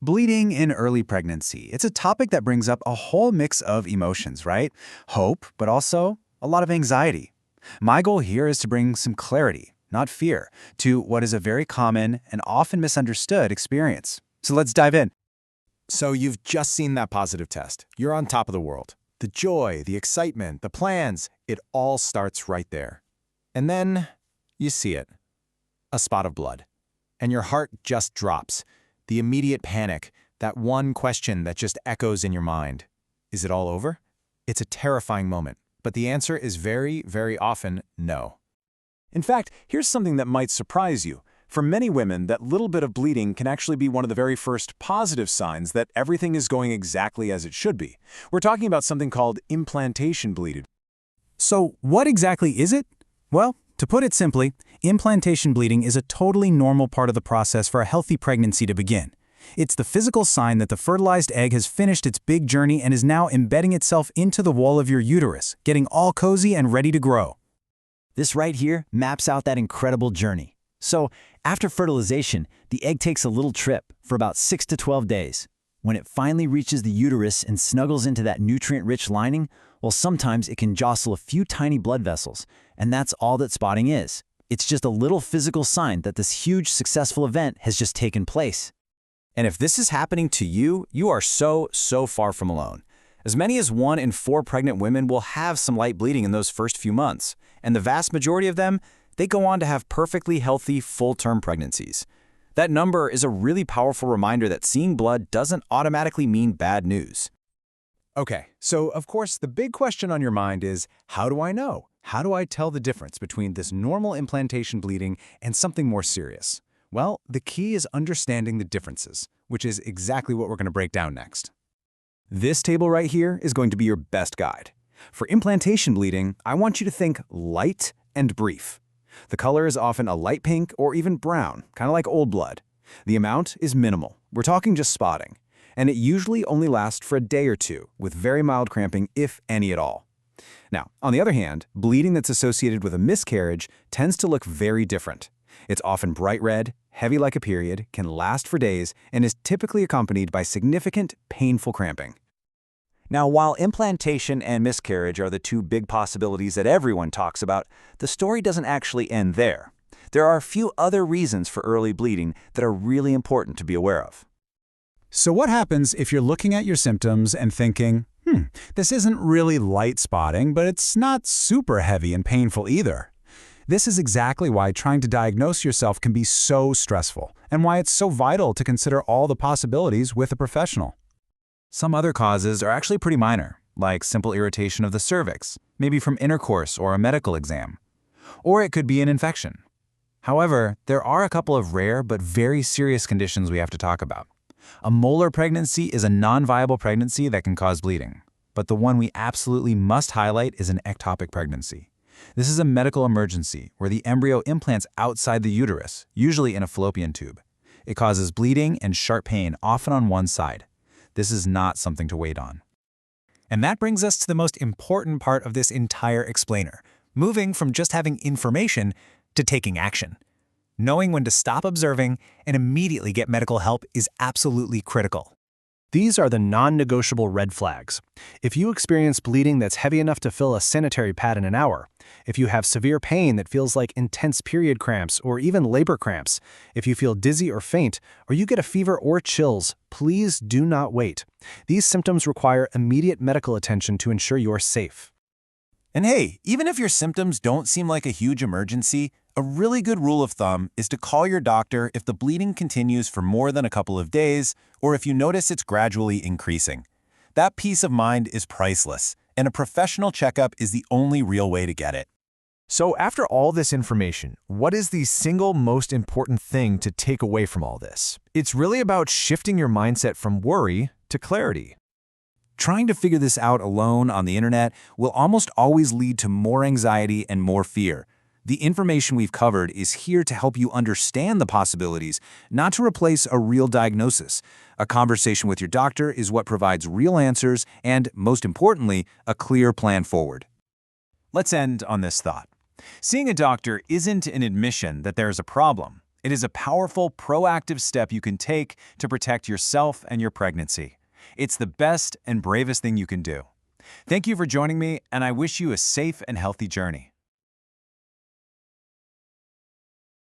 Bleeding in early pregnancy. It's a topic that brings up a whole mix of emotions, right? Hope, but also a lot of anxiety. My goal here is to bring some clarity, not fear, to what is a very common and often misunderstood experience. So let's dive in. So you've just seen that positive test. You're on top of the world. The joy, the excitement, the plans, it all starts right there. And then you see it. A spot of blood. And your heart just drops. The immediate panic, that one question that just echoes in your mind. Is it all over? It's a terrifying moment, but the answer is very, very often no. In fact, here's something that might surprise you. For many women, that little bit of bleeding can actually be one of the very first positive signs that everything is going exactly as it should be. We're talking about something called implantation bleeding. So what exactly is it? Well, to put it simply, implantation bleeding is a totally normal part of the process for a healthy pregnancy to begin. It's the physical sign that the fertilized egg has finished its big journey and is now embedding itself into the wall of your uterus, getting all cozy and ready to grow. This right here maps out that incredible journey. So, after fertilization, the egg takes a little trip for about 6 to 12 days. When it finally reaches the uterus and snuggles into that nutrient-rich lining, well, sometimes it can jostle a few tiny blood vessels, and that's all that spotting is. It's just a little physical sign that this huge, successful event has just taken place. And if this is happening to you, you are so far from alone. As many as 1 in 4 pregnant women will have some light bleeding in those first few months, and the vast majority of them, they go on to have perfectly healthy, full-term pregnancies. That number is a really powerful reminder that seeing blood doesn't automatically mean bad news. Okay, so of course the big question on your mind is, how do I know? How do I tell the difference between this normal implantation bleeding and something more serious? Well, the key is understanding the differences, which is exactly what we're going to break down next. This table right here is going to be your best guide. For implantation bleeding, I want you to think light and brief. The color is often a light pink or even brown, kind of like old blood. The amount is minimal. We're talking just spotting. And it usually only lasts for a day or two, with very mild cramping, if any at all. Now, on the other hand, bleeding that's associated with a miscarriage tends to look very different. It's often bright red, heavy like a period, can last for days, and is typically accompanied by significant, painful cramping. Now, while implantation and miscarriage are the 2 big possibilities that everyone talks about, the story doesn't actually end there. There are a few other reasons for early bleeding that are really important to be aware of. So what happens if you're looking at your symptoms and thinking, this isn't really light spotting, but it's not super heavy and painful either? This is exactly why trying to diagnose yourself can be so stressful, and why it's so vital to consider all the possibilities with a professional. Some other causes are actually pretty minor, like simple irritation of the cervix, maybe from intercourse or a medical exam. Or it could be an infection. However, there are a couple of rare but very serious conditions we have to talk about. A molar pregnancy is a non-viable pregnancy that can cause bleeding, but the one we absolutely must highlight is an ectopic pregnancy. This is a medical emergency where the embryo implants outside the uterus, usually in a fallopian tube. It causes bleeding and sharp pain, often on one side. This is not something to wait on. And that brings us to the most important part of this entire explainer, moving from just having information to taking action. Knowing when to stop observing and immediately get medical help is absolutely critical. These are the non-negotiable red flags. If you experience bleeding that's heavy enough to fill a sanitary pad in an hour, if you have severe pain that feels like intense period cramps or even labor cramps, if you feel dizzy or faint, or you get a fever or chills, please do not wait. These symptoms require immediate medical attention to ensure you're safe. And hey, even if your symptoms don't seem like a huge emergency, a really good rule of thumb is to call your doctor if the bleeding continues for more than a couple of days or if you notice it's gradually increasing. That peace of mind is priceless, and a professional checkup is the only real way to get it. So after all this information, what is the single most important thing to take away from all this? It's really about shifting your mindset from worry to clarity. Trying to figure this out alone on the internet will almost always lead to more anxiety and more fear. The information we've covered is here to help you understand the possibilities, not to replace a real diagnosis. A conversation with your doctor is what provides real answers and, most importantly, a clear plan forward. Let's end on this thought. Seeing a doctor isn't an admission that there's a problem. It is a powerful, proactive step you can take to protect yourself and your pregnancy. It's the best and bravest thing you can do. Thank you for joining me, and I wish you a safe and healthy journey.